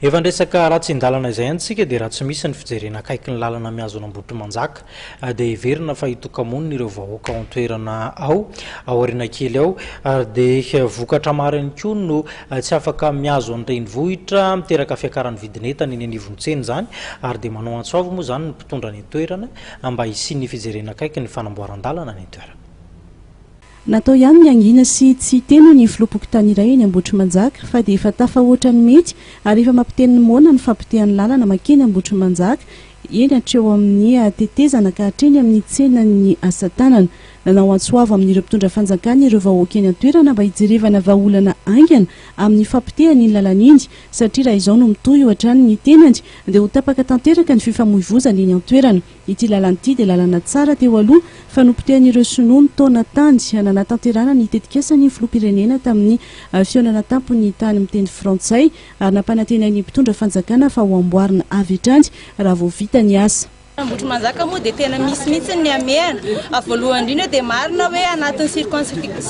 Efa ndresaka rahatsin-dalana izay antsika dia raha tsy misy ny fijerena akaiky ny lalana mihazo nambotry manjaka dia iverina fa hitoka-monina ireo vahoaka ao an-toerana ao aoriana kely ao dia vokatra maro ihany koa no tsy afaka mihazo an'ireny vohitra miteraka fiakaran'ny vidin'entana eny anivon'ny-tsena izany ary dia manao antsoavo moa izany ny mpitondra ny toerana mba hisian'ny fijerena akaiky ny fanamboaran-dalana ny toerana. Natao ihany ny angina sy tsy teno ny filopoko tany iray eny ambotry manjaka fa dia efa tafahoatra ny mety ary efa mampiteny moana ny fampitehan'ny lalana makeny ambotry manjaka eny hatreo amin'ny tetezana ka hatreny amin'ny tsena ny asa tanana. Nanao antsoavo amin'ireo mpitondra fanjakana ireo vahoaka eny an-toerana mba hijerevana vahaolana aingana amin'ny fampitehany ny lalana iny satria raha izao no mitohy ohatrany ny tenany dia ho tapaka tanteraka ny fifamoivoizana eny an-toerana. Ity lalana ity dia lalana tsara teo aloha fa nompitehan'ireo sinoa ny taona tany hanana tanterana ny tetikasany filoham-pirenena tamin'ny fionana tampony tany miteny frantsay ary nampanantena ny mpitondra fanjakana fa ho amboarina avy hatrany raha vao vita ny asa. Ambotry manjaka moa dia tena misy mihitsy ny amehana voalohany indrindra dia marina hoe anatin'ny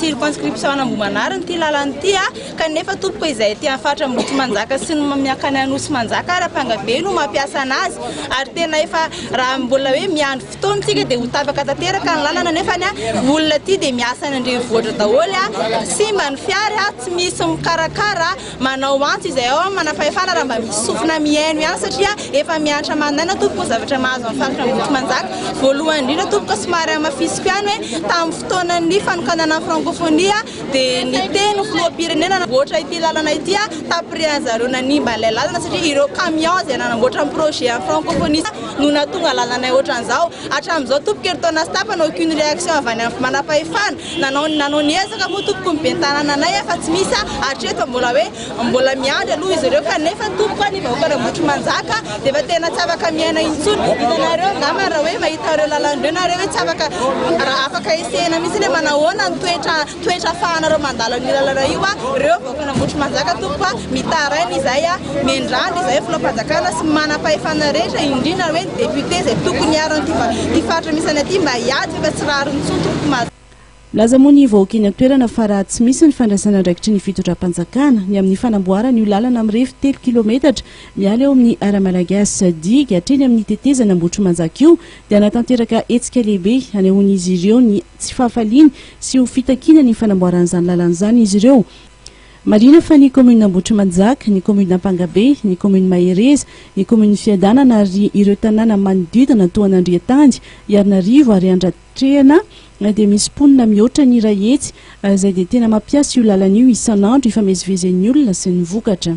circonscription anambomanarina ity lalana ity kanefa tompoko izay ity afatra ambotry manjaka sy ny miakany anosy manjaka ary ampangabe no mampiasa anazy ary tena efa raha mbola hoe miandry fotoantsika dia ho tapaka tanteraka ny lalana nefa ny olona ity dia miasa ny andrenivohitra daholo simba ny fiara tsy misy mikarakara manao antso izay ao manafahefana raha mba misy sofina mihaino ihany satria efa mianatra mandaina tompoko zavatra mahazo faritra ambotry manjaka voalohany indrindra tompoko somary amafisiko ihany hoe tamin'ny fotoanan'ny fanokanana francophonie dia ny teny filoham-pirenena namboatra ity lalana ity tapirihan'zareo nanimba ilay lalana satria ireo camion izay nanamboatra amin'ny projet amin'ny francophonie no natonga lalana ohatran'izao hatramin'izao tompoko ery taona sy tapany aucune réaction avy any amin'ny manam-pahefana nanao ny ezaka moa tompoko mibentanana anay fa tsy misy hatreto mbola miandry aloha izy ireo kanefa tompoko ny vahoaka ambotry manjaka dia efa tena tsy afaka miaina intsony nareo ngamba raha hoe mahita ireo lalandreo nareo hoe tsy raha afaka esena mihitsy le manahoana ny toetra afahanareo mandalo ny lalana io ireo vahoaka ambotry manjaka tompoko mitaraina izay mendrandry izay filoham-panjakana sy manam-pahefana rehetra indrindra hoe ny député izay tokony hiaron'ity faritra misy aty mba hiady fa tsy rariny intsony tompoko. Laza moa ny vahoaka eny an-toerana fa raha tsy misy ny fandraisana andraikitry ny fitondram-panjakana ny amin'ny fanamboarana io lalana mirefy 3 kilometatra miala eo amin'ny ara-malagasy diga hatreny amin'ny tetezana ambotry manjaka io dia anatanteraka hetsika lehibe hanehoan'izy ireo ny tsy fahafaliany sy ho fitakina ny fanamboaran'izany lalana izany izy ireo. Marina fa ny commune ambotry manjaka, ny commune Ampangabe, ny commune Mahereza, ny commune Fiadanana ary ireo tanàna manodidina toa an'Andriatandy, Ianarivo ary Andratrehana dia misy mponina mihoatra ny iray hetsy izay dia tena mampiasa io lalana io isan'andro ifamezivezen'ny olona sy ny vokatra.